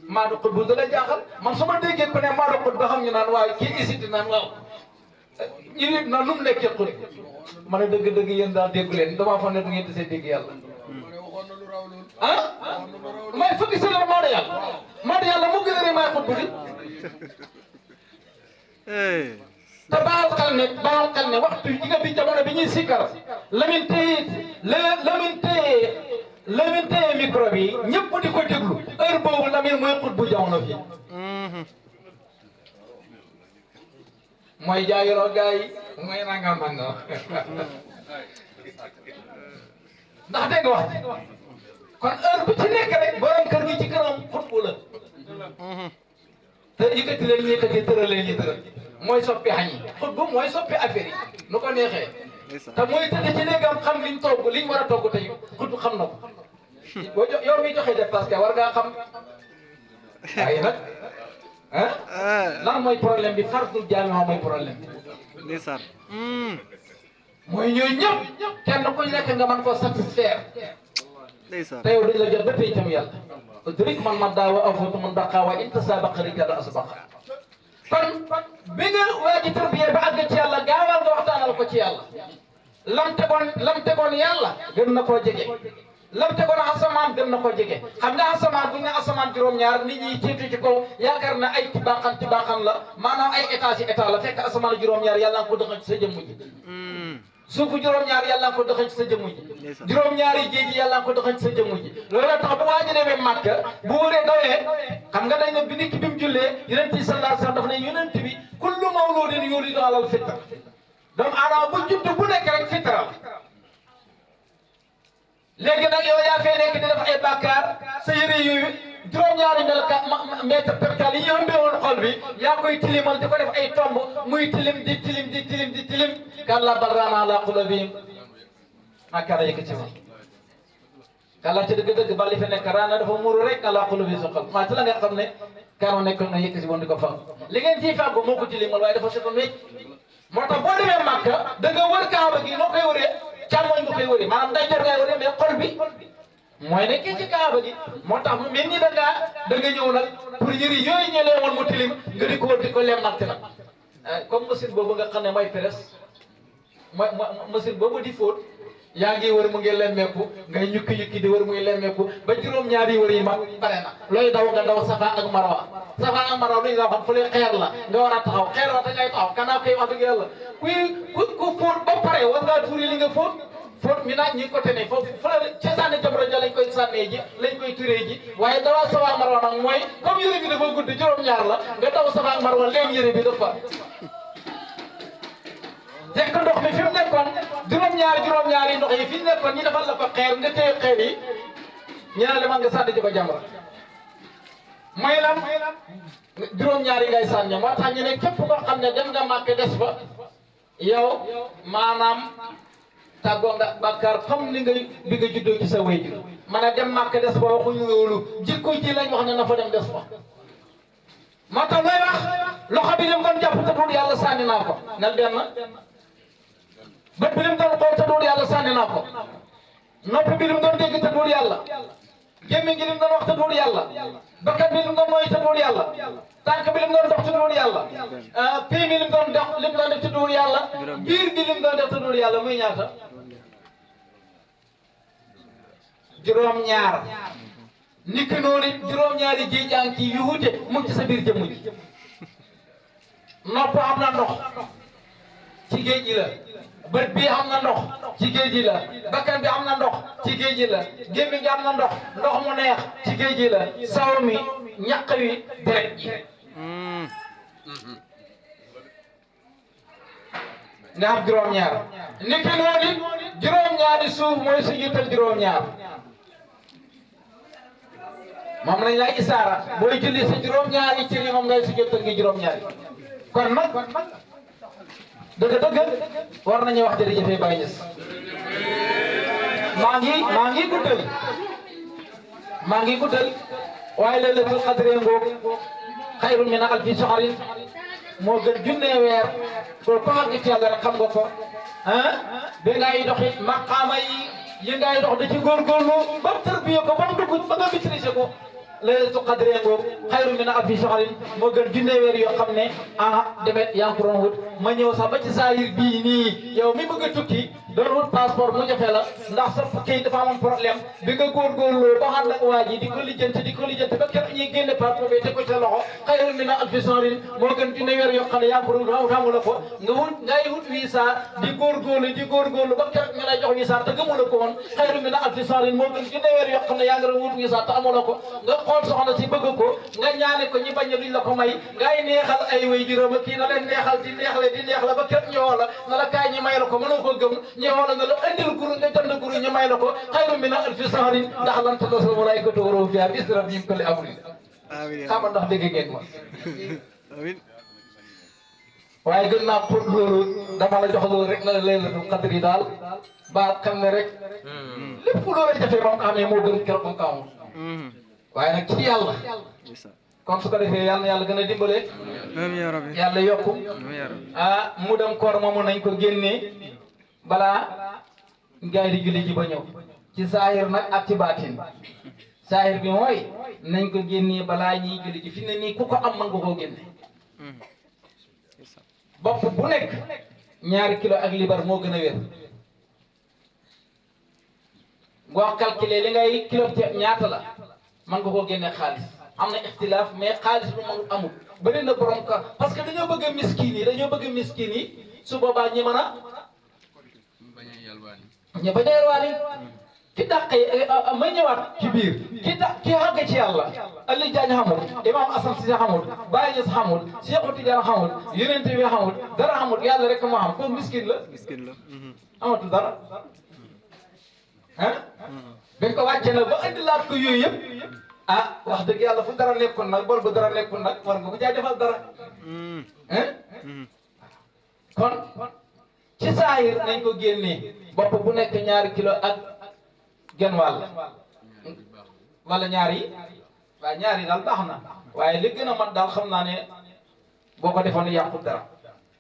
maadu xutbu du la jaaxal man su ma déggee ku ne maadu xutbu xam ñu naan waaye kii isiti naan waaw ñu nit na nu mu nekkee xut ma ne dëgg-dëgg yéen daal déggu leen damaa foog ne du ngeen desee dégg yàlla ah may fukki si la maadu yàlla mu gën a rëy maay xutbu di te baal xel ne waxtu yi nga bi jamono bi ñuy sikkar lamin téye micro bi ñëpp di ko déglu heure boobu lamin mooy xut bu jamono fi mooy jaayiroo gars yi mooy nangam nangam ndax dégg nga wax kon heure bu ci nekk rek borom kër gi ci këram xut bu la te yëkkati leen ñu yëkkati tëral leen ñu tëral mooy soppi xañ yi xutbu mooy soppi affaire yi nu ko neexee te mooy tëdd ci néegam xam liñ togg liñ war a togg tey xutbu xam na ko boo yow mi joxe def parce que war ngaa xam waaye nag lan mooy problème bi fardul jaami'a mooy problème bi ndeysaan mooy ñooñu ñëpp kenn ku nekk nga mën koo satisfaire ndeysaan te yow dañ la jot ba péncam yàlla drik man man daa wa afutu man baqa wa inta sabaqa rijala asbaqa kon bi nga waa ji tarbiyee ba àgg ci yàlla gaawal nga waxtaanal ko ci yàlla lam tegoon yàlla gën na koo jege lam tegoon asamaan gën na koo jege xam nga asamaan bu ñu ne asamaan juróom-ñaar nit ñi jiitu ci kaw yaakaar na ay tibaaxan la maanaam ay étage yi état la fekk asamaan juróom-ñaar yàlla nga ko dëxañ ci sa jëmm ji suufu juróom-ñaar yàlla nga ko dëxañ ci sa jëmm ji juróom-ñaari géej gi yàlla nga ko dëxañ ci sa jëmm ji loolu la tax bu waa ji demee Màkka bu wëree dawee xam nga dañ ne bi nit ki bi mu jullee yonent bi sallallahu alayhi wa sallam daf ne yonent bi kullu mawludin yulidu alal fitra doomu aadama bu judd bu nekk rek fitra la léegi nag yow yaa fee nekk di def ay bàkkaar sa yére yooyu juróom-ñaari mètre percale yi ëmbee woon xol bi yaa koy tilimal di ko def ay tomb muy tilim di tilim kalla bal raana ala qulubihim maa kaana yëkkati ma kalla ci dëgg-dëgg bal li fi nekk raana dafa muuru rek ala qulubihim sa xol maa ci la nga xam ne kaano nekk na yëkkati woon di ko fam li ngeen ciy fàggu moo ko tilimal waaye dafa setoon wécc moo tax boo demee Màkka da nga wër Kaaba gi noo koy wëree càmmoñ nga koy wëree maanaam ndeyjoor ngay wëree mais xol bi mooy nekkee ci Kaaba gi moo tax mu mel ni da nga ñëw nag pour yëri yooyu ñëlee woon mu tilim nga di ko wër di ko lemmante nag comme machine boobu nga xam ne mooy presse mooy machine boobu di fóot yaa ngi wër mu ngi lemmeeku ngay ñukki di wër muy lemmeeku ba juróom-ñaari wër yi ma bare na looy daw nga daw Safa ak Marwa lu ñu la waxoon fële xeer la nga war a taxaw xeer wa te ngay taxaw kanaa koy wax dëgg yàlla ku fóot ba pare war ngaa tuuri li nga fóot mi naaj ñi ko tene foofu fële ca sànni Jamra ja lañ koy sànnee ji lañ koy turee ji waaye dawaa Safa ak Marwa nag mooy comme yëre bi dafa gudd juróom-ñaar la nga daw Safa ak Marwa léegi yëre bi dafa fekk ndox mi fi mu nekkoon juróom-ñaari ndox yi fi mu nekkoon ñi defal la ko xeer nga téye xeer yi ñu ne la man nga sànni ji ko Jamra mooy lan juróom-ñaari ngay sànni moo tax ñu ne képp koo xam ne dem nga Màkka des fa yow maanaam tàggoo nga bàkkaar comme ni nga bi nga juddoo ci sa wéyjur man a dem Màkka des fa waxuñu loolu jikko ji lañ wax ne na fa dem des fa moo tax looy wax loxo bi lim doon jàpp te duul yàlla sànni naa ko nel benn bët bi lim doon xool te duul yàlla sànni naa ko nopp bi lim doon dégg te duul yàlla gémmiñ gi lim doon wax te duul yàlla bakkan bi lim doon mooy te duul yàlla tànk bi lim doon dox te duul yàlla pii mi lim doon def te duul yàlla biir bi lim doon def te duul yàlla muy ñaata juróom-ñaar niki noonu juróom-ñaari géej ci yu wuute mu ci sa biir jëmm ji nopp am na ndox ci géej gi la bët bi am na ndox ci géej gi la bakkan bi am na ndox ci géej gi la gémmiñ gi am na ndox mu neex ci géej gi la saw mi ñaq wi deret ji nga am juróom-ñaar niki noonu juróom-ñaari suuf mooy su jiital juróom-ñaar moom lañ lay isaara booy julli sa juróom-ñaari cër yi moom ngay si jottal ngi juróom-ñaari kon nag dëgg war nañu wax jërëjëf Baye Niass maa ngi guddal waaye laylatul qadri ngoog xayrun min alfi shahrin moo gën junne weer ko àgg ci yàlla rek xam nga ko bi ngay dox it maqaama yi ngay dox da ci góorgóorlu ba tërbiye ko ba mu dugg ba nga maîtriser ko laylatul qadri ngoog xayrun min alfi shahrin moo gën junne weer yoo xam ne demet yaa ngi ko doon wut ma ñëw sax ba ci saayir bii nii yow mi bëgg a tukki doon wut passeport mu jafe la ndax sa kayit dafa amoon problème bi nga góorgóorloo ba ànd ak waa ji di ko lijjanti ba kenn ñuy génne passeport bi teg ko sa loxo xayrun min alfi shahrin moo gën junne weer yoo xam ne yaa ngi ko doon xamu la ko ngay wut visa di góorgóorlu ba kenn ñu lay jox visa te gëmu la ko woon xayrun min alfi shahrin moo gën junne weer yoo xam ne yaa ngi doon wut visa te amu la ko nga xool soxna si bëgg ko nga ñaane ko ñi bañ a duñ la ko may ngay neexal ay way juróom kii na leen neexal di neexle ba kenn ñëwoo la na la kaay ñi may la ko mënoo ko gëm ñëwoo la nga la andil guru nga jënd guru ñu may la ko xayrun min alfi shahrin ndax lan tanazzalul malaa'ikatu wa ruuhu fiihaa bi-izni rabbihim min kulli amrin xam ndax dégg ngeen ma waaye gën naa pour loolu dama la jox loolu rek na laylatul qadri daal ba xam ne rek lépp loolu jafe ba mu ko xamee moo gën keroog ba mu ko amul waaye nag ci yàlla kon su ko defee yàlla na yàlla gën a dimbale yàlla yokku mu dem koor moomu nañ ko génnee balaa ngaay di julli ji ba ñëw ci saahir nag ak ci baatin saahir bi mooy nañ ko génnee balaa ñuy julli ji fi ne nii ku ko am mën nga koo génne bopp bu nekk 2 kilo ak libar moo gën a wér boo calculé li ngay kilo ceeb ñaata la mën nga koo génne xaalis am na ixtilaaf mais xaalis lu mënul amul bëri na borom ka parce que dañoo bëgg miskin yi su boobaa ñi mën a ñu bañ a yalwaani ki dàq ma ñëwaat ci biir ki àgg ci yàlla Ali Jaañ xamul Imam Asan Si xamul Baye Ñas xamul Seexu Tijaan xamul Yonent bi xamul dara xamul yàlla rek moo xam kooku miskin la amatul dara dañ ko wàcce nag ba indilaat ko yooyu yëpp ah wax dëgg yàlla fu dara nekkul nag bool bu dara nekkul nag war nga ko jaay defal dara kon ci saahir nañ ko génnee bopp bu nekk 2 kilo ak genn wàll wala ñaari waaye ñaari daal baax na waaye li gën a man daal xam naa ne boo ko defoon yàqu dara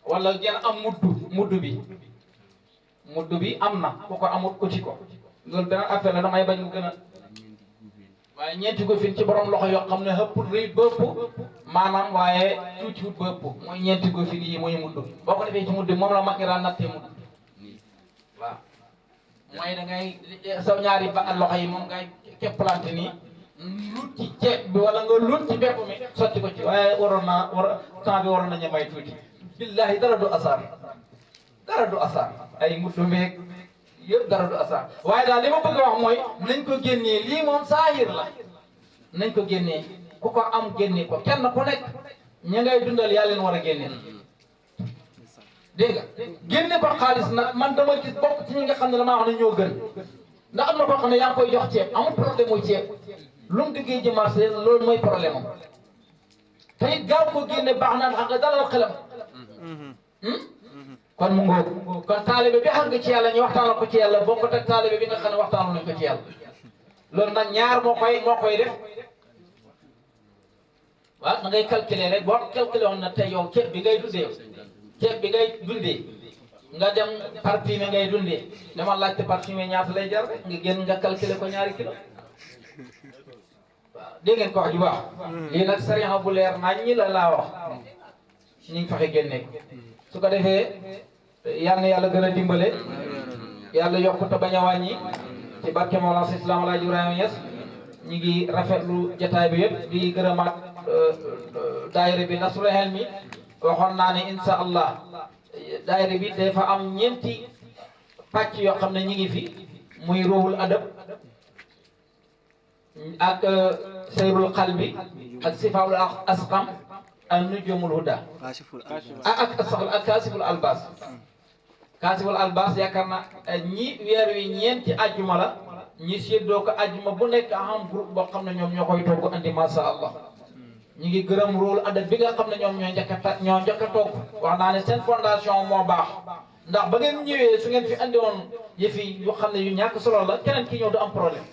wala ngeen am muddu bi am na ku ko amut ko ci ko loolu beneen affaire la damay bañ mu gën a waaye ñeenti gofin ci borom loxo yoo xam ne ëpp rëy bëpp maanaam waaye tuuti wut bëpp mooy ñeenti gofin yi mooy muddu boo ko defee ci muddu moom la mag ngi daan nattee muddu waaw mooy da ngay sa ñaari ba loxo yi moom ngay keppalante nii lut ci ceeb bi wala nga lut ci bépp mi sotti ko ci waaye temps bi waroon nañu may tuuti billahi dara du asar ay muddu meeg yëpp dara du asar waaye daal li ma bëgg a wax mooy nañ ko génnee lii moom saahir la nañ ko génnee ku ko am génne ko kenn ku nekk ña ngay dundal yaa leen war a génne dégg nga génne ko xaalis nag man dama gis bokk ci ñi nga xam ne damaa wax ne ñoo gën ndax am na koo xam ne yaa ngi koy jox ceeb amul problème mooy ceeb lu mu diggee ji marché loolu mooy problème am te it gaaw ko génne baax na xam nga dalal xelam kon mu ngóob kon taalibe bi xam nga ci yàlla ñu waxtaanal ko ci yàlla bokkut ak taalibe bi nga xam ne waxtaanal nañ ko ci yàlla loolu nag ñaar moo koy def waaw da ngay calculer rek boo calculer woon na tey yow ceeb bi ngay dundee nga dem parfumé ngay dundee dama laajte parfumé ñaata lay jar rek nga génn nga calculer ko 2 kilo waaw dégg ngeen ko wax ju baax lii nag sariya bu leer nañ ñi la laa wax ñu ngi fexe génne ko su ko defee yal na yàlla gën a dimbale yàlla yokk te bañ a wàññi ci barke Mawlana Seex Islaam Alaaji Ibrahima Ñas ñi ngi rafetlu jataay bi yëpp di gërëmaat daayira bi Nasrul Hilmi waxoon naa ne insha allah daayira bi dafa am 4 pàcc yoo xam ne ñi ngi fi muy ruhul adab ak sayrul qalbi ak sifaul asqam ak nujumul huda ak kaasiful albas yaakaar na ñi weer wi 4 ajjuma la ñi séddoo ko ajjuma bu nekk am groupe boo xam ne ñoom ñoo koy togg andi masha allah ñi ngi gërëm ruhul adab bi nga xam ne ñoom ñoo njëkk a togg wax naa ne seen fondation moo baax ndax ba ngeen ñëwee su ngeen fi andi woon yëfi yu xam ne yu ñàkk solo la keneen ki ñëw du am problème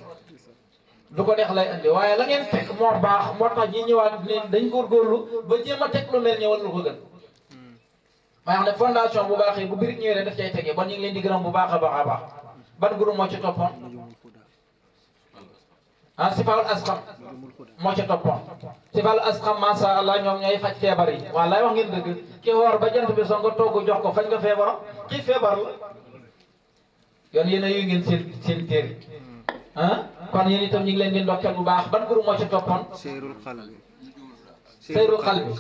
lu ko neex lay andi waaye la ngeen teg moo baax moo tax ñi ñëwaat ne dañ góorgóorlu ba jéem a teg lu mel ñëwal lu ko gën maa xam ne fondation bu baax yi bu birik ñëwee rek daf cay tegee bon ñu ngi leen di gërëm bu baax a baax ban groupe moo ci toppoon Sifaaul Asqam moo ci toppoon Sifaaul Asqam masha Allah ñoom ñooy faj feebar yi wallaay wax ngeen dëgg ki woor ba jant bi soo nga togg jox ko faj nga feebaram kii feebar la yoon yéen a yu ngeen seen téere kon yéen itam ñu ngi leen di ndokkeel bu baax ban groupe moo ci toppoon Seyrul Qalbi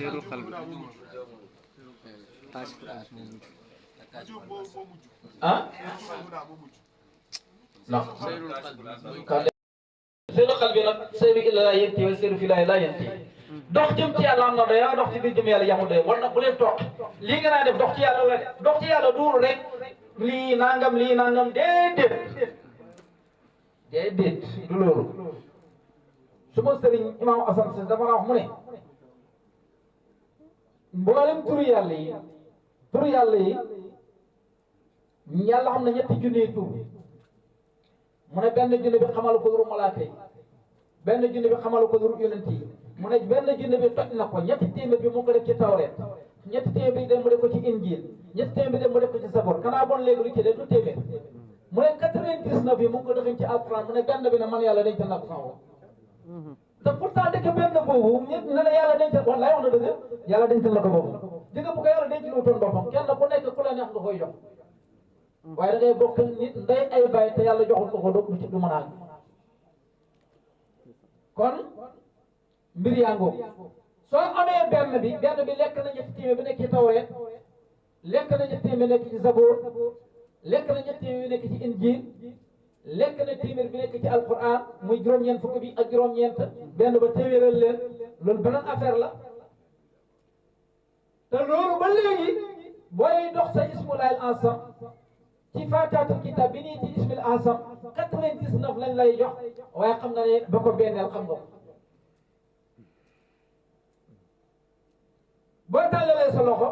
non Seyrul Qalbi nag seyru illa laa yenti wa seyru fi laa yenti dox jëm ci yàlla am na doy dox ci biir jëm yàlla yamul doy war nag bu leen toog lii nga naa def dox ci yàlla la dox ci yàlla duuru rek lii nangam déedéet du loolu suma sëriñ imam Asan Si dafa wax mu ne mboolem turu yàlla yi yàlla xam ne 3 junni tur mu ne benn junni bi xamal ko duru malaaka yi benn junni bi xamal ko duru yonent yi mu ne benn junni bi toj na ko 3 téeméer bi mu ko def ci tawreet 3 téeméer bi dem mu def ko ci injiil 3 téeméer bi dem mu def ko ci sabor kanaa bon léegi lu ci def du téeméer mu ne 99 bi mu ngi ko defee ci alquran mu ne benn bi ne man yàlla dencal naa ko sama bopp te pourtant dëkk benn boobu ñett ne la yàlla dencal wallaay wax na dëgg yàlla dencal na ko boobu di nga bu ko yàlla dencal wutoon boppam kenn ku nekk ku la neex nga koy jox waaye da ngay bokk nit nday ay bàyyi te yàlla joxul ko du mën a àgg kon mbir yaa ngoog soo amee benn bi lekk na 3 téeméer bi nekk ci tawreet lekk na 3 téeméer nekk ci saboor lekk na 3 téeméer bi nekk ci injiil lekk na téeméer bi nekk ci alquran muy juróom-ñeent fukk bi ak juróom-ñeent benn ba téeméeral leen loolu beneen affaire la te loolu ba léegi booy dox sa ismulaayil ansam ci faataatul kitab bi nii ci ismil ansam 99 lañ lay jox waaye xam nga ne ba ko benneel xam nga ko boo tàllalee sa loxo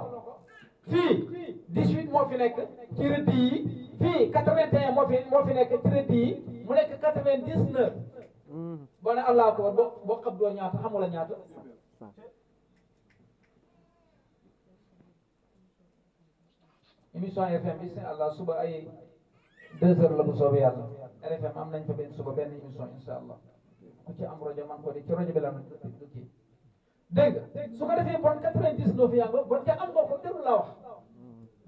fii 18 moo fi nekk ci rëdd yi fii 81 moo fi nekk ci rëdd yi mu nekk 99 boo ne allah akbar boo xam doo ñaata xamula ñaata émission RFM bi allah suba ay 2 heures la bu soobee yàlla RFM am nañ fa benn suba benn émission insha allah ku ci am rajo man ko di ci rajo bi la na kii dégg nga su ko defee bon 99 yaa nga bon te am nga ko jarul laa wax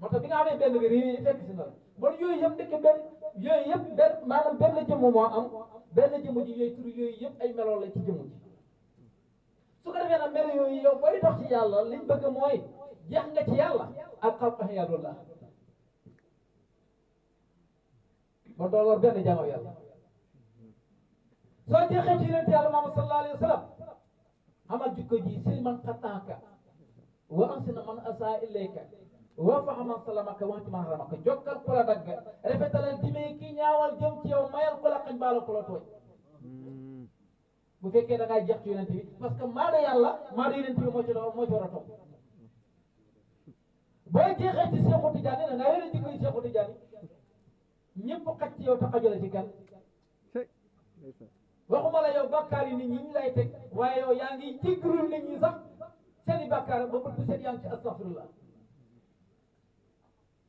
moo tax bi nga xamee benn bi yi fekk si na la bon yooyu yëpp ndekk benn yooyu yëpp benn maanaam benn jëmm moo am benn jëmm ji yooyu tur yooyu yëpp ay meloo la ci jëmm ji su ko defee nag melo yooyu yow booy dox ci yàlla liñ bëgg mooy jeex nga ci yàlla ak xam yàlla ba doolor benn jaamu yàlla soo jeexee ci yonent yàlla Muhammad sallallahu alayhi wa sallam amal jikko ji sil man xataaka wa ansina man asa ilayka wa fahama salamaka wa anti man haramaka jokkal ku la dagg rafetalal jëmee ki ñaawal jëm ci yow mayal ku la xañ baala ku la tooñ bu fekkee da ngaa jeex ci yonent bi parce que maa da yàlla maa da yonent bi moo ci war a topp booy jeexee ci Seexu Tijaani da ngaa yore jikko yi Seexu Tijaani ñëpp xaj ci yow te xajula ci kenn waxuma la yow bàkkaar yi nit ñi ñu lay teg waaye yow yaa ngi jéggalul nit ñi sax seeni bàkkaar ba bët bu set yaa ngi ci astaghfirullah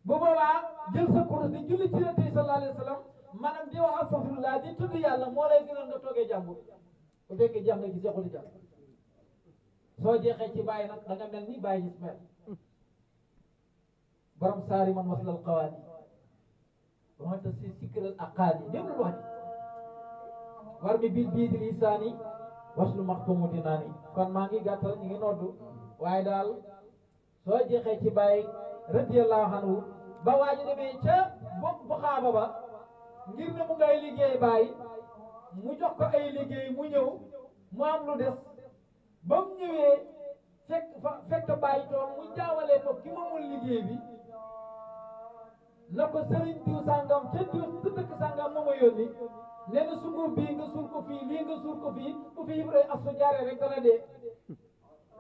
bu boobaa jël sa kurus di julli ci Yonent bi sallallahu alayhi wa sallam maanaam di wax astaghfirullah di tudd yàlla moo lay gënal nga toogee jàmbur bu fekkee jàng nga ci Seexul Tijaan soo jeexee ci bàyyi nag da nga mel ni bàyyi gis mel borom saari man waslal qawaani wante si sikkiral aqaali déglu wax ji war mi bil bii di lisaani waslu maxtumu dinaani kon maa ngi gàttal ñu ngi noddu waaye daal soo jeexee ci bàyyi radiyallahu anhu ba waa ji demee ca bu xaaba ba ngir ne mu ngay liggéey bàyyi mu jox ko ay liggéey mu ñëw mu am lu des ba mu ñëwee fekk bàyyi toog mu jaawalee ko ki moomul liggéey bi na ko sëriñ diw sàngam ca diw sa dëkk sàngam moo ma yónni nee na sungur bii nga suul ko fii lii nga suul ko fii bu fi Ibrahima asu jaaree rek dana dee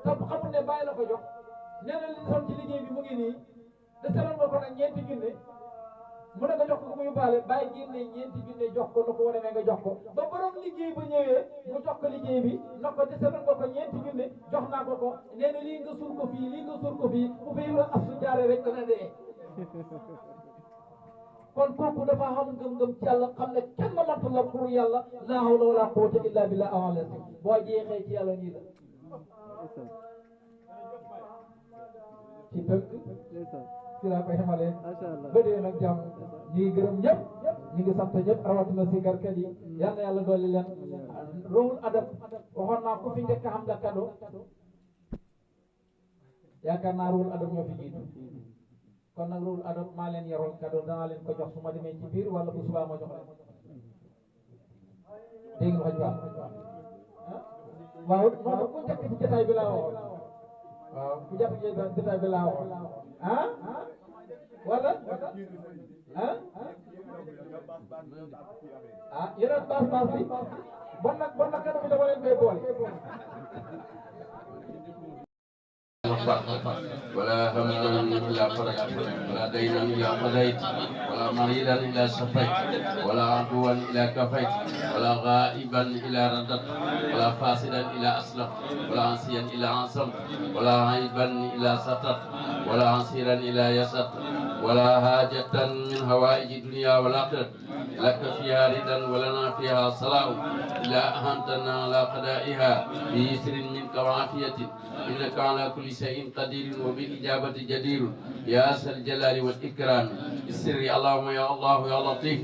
te xamul ne bàyyi la ko jox nee na li son ci liggéey bi mu ngi nii de seloon nga ko nag ñeenti junne mu ne nga jox ko mu yóbbaale bàyyi génne ñeenti junne jox ko na ko war a nga jox ko ba borom liggéey ba ñëwee mu jox ko liggéey bi na ko de seloon nga ko ñeenti junne jox naa ko nee na lii nga suul ko fii lii nga suul ko fii bu fi Ibrahima asu jaaree rek dana dee kon kooku dafa xam ngëm-ngëm ci yàlla xam ne kenn mënta la pour yàlla la hawla wala quwwata illa billah awale boo jeexee ci yàlla nii la ci tënk ci laa koy xamale ba dee nag jàmm ñu ngi gërëm ñëpp ñu ngi sant ñëpp rawatina si garkat yi yal na yàlla dolli leen ruhul adab waxoon naa ku fi njëkk xam nga kado yaakaar naa ruhul adab ñoo fi jiitu kon nag loolu adab maa leen yaroon cadeau danaa leen ko jox su ma demee ci biir wala bu subaa ma jox leen dégg nga wax baax waaw non ku njëkk ci jotaay bi laa waxoon waaw ku njëkk ci jotaay bi laa waxoon ah wala yeneen baas bi bon nag cadeau bi dama leen koy boole ولا هما إلا فرجت ولا دينا إلا قضيت ولا مريضا إلا شفيت ولا عدوا إلا كفيت ولا غائبا إلا رددت ولا فاسدا إلا أصلحت ولا عصيا إلا عصمت ولا عيبا إلا سترت ولا عسيرا إلا يسرت ولا حاجة من هوائج الدنيا والآخرة لك فيها رضا ولنا فيها صلاح إلا أهنتنا على قضائها بيسر منك وعافية إنك على كل شيء قدير وبالإجابة جدير يا ذا الجلال والإكرام السر اللهم يا الله يا لطيف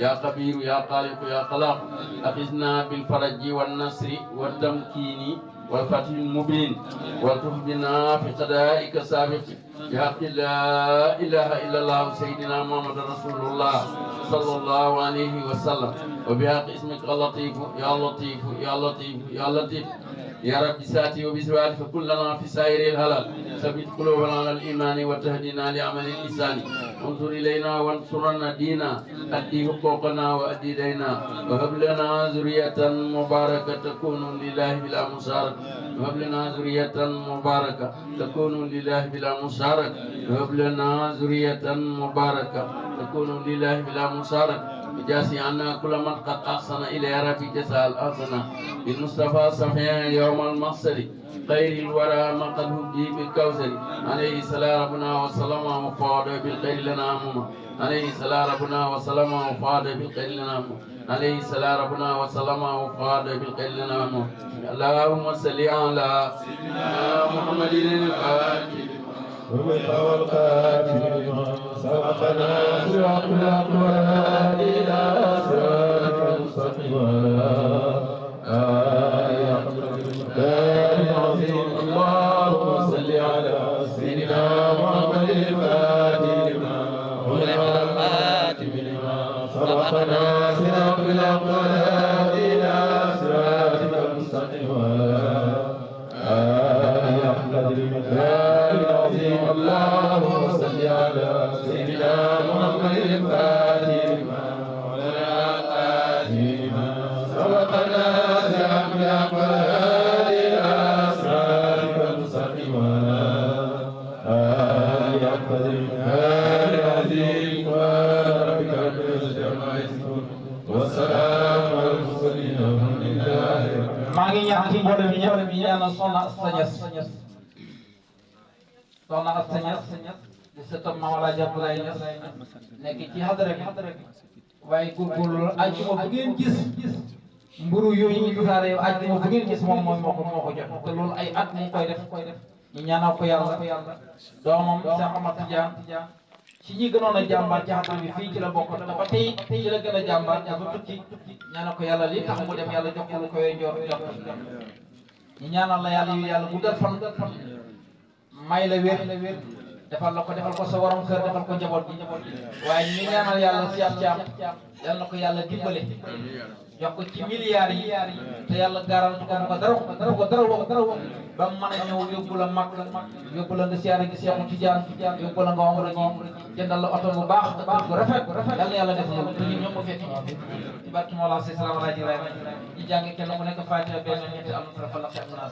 يا خبير يا خالق يا خلاق أخذنا بالفرج والنصر والتمكين والفتح المبين والتف بنا في قضائك السابق بحق لا إله إلا الله سيدنا محمد رسول الله صلى الله عليه وسلم وبحق اسمك اللطيف يا لطيف يا لطيف يا لطيف يا رب بساتي وبسواتي فكلنا في سائر الهلال ثبت قلوبنا على الإيمان وتهدنا لعمل الإنسان انظر إلينا وانصرنا دينا أدي حقوقنا وأدي دينا وهب لنا ذرية مباركة تكون لله بلا مشاركة وهب لنا ذرية مباركة تكون لله بلا مشاركة وهب لنا ذرية مباركة تكون لله بلا مشاركة وجاسي عنا كل من قد أحسن إلى ربي جزاء الأحسن بالمصطفى صفيا يوم المحشر خير الورى ما قد هدي بالكوثر عليه الصلاة ربنا وسلم وفاد بالخير لنا أمما عليه الصلاة ربنا وسلم وفاد بالخير لنا أمما عليه الصلاة ربنا وسلم وفاد بالخير لنا أمما اللهم صل على سيدنا محمد الفاتح ومن والقاتل لما سبقنا صراط الأقوال إلى صراط المستقيم العظيم اللهم صل على سيدنا محمد الفاتح لما ولح الخاتم لما سبقنا صراط الأقوال إلى صراط المستقيم العظيم اللهم صل على سيدنا محمد الفاتح لما ولح الخاتم لما سبقنا صراط الأقوال إلى صراط المستقيم العظيم وربك رب العزة عما يصفون والسلام على المرسلين والحمد لله رب العالمين. maa ngi ñaan ci mbooloo mi ñëpp mi ñaanal soxna Asta Ñas soxna Asta Ñas di sëtam Maam Alaaji Abdoulaye Ñas nekk ci hadara bi waaye góorgóorlu ajjuma bu ngeen gis mburu yooyu ñu tasaare yow ajjuma bu ngeen gis moom moo ko jox te loolu ay at mu koy def ñu ñaanal ko yàlla doomam Cheikh Ahmad Tidiane ci ñi gënoon a jàmbaar ci hadara bi fii ci la bokk te ba tey ci la gën a jàmbaar dafa tukki ñaanal ko yàlla li tax mu dem yàlla jox ko lu koy njor jox ñu ñaanal la yàlla guddal fan may la wér defal la ko defal ko sa warom kër defal ko njaboot bi waaye ñu ñaanal yàlla Cheikh Thiam yal na ko yàlla dimbale jox ko ci milliards yi te yàlla garanti ko bu ko dara ba mu mën a ñëw yóbbu la mag yóbbu la nga siyaare gi Cheikh Tidiane yóbbu la nga omra ji jëndal la oto bu baax bu rafet yal na yàlla def loolu te ñun ñoo ko fekk ci barki Mawla say salaam alaaji Ibrahima ñi jàng kenn ku nekk Fatiha benn ñetti am na fa la xeex naa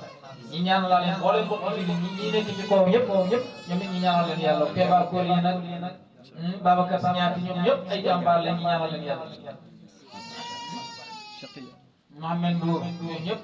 ñi ñaan laa leen boole bokk fi ñi nekk ci kaw ñëpp ñoom it ñi ñaanal leen yàlla Kéba Kool yi nag Babacar Sañaati ñoom ñëpp ay jàmbaar leen ñi ñaanal leen yàlla Mohamed Ndour ñoom ñëpp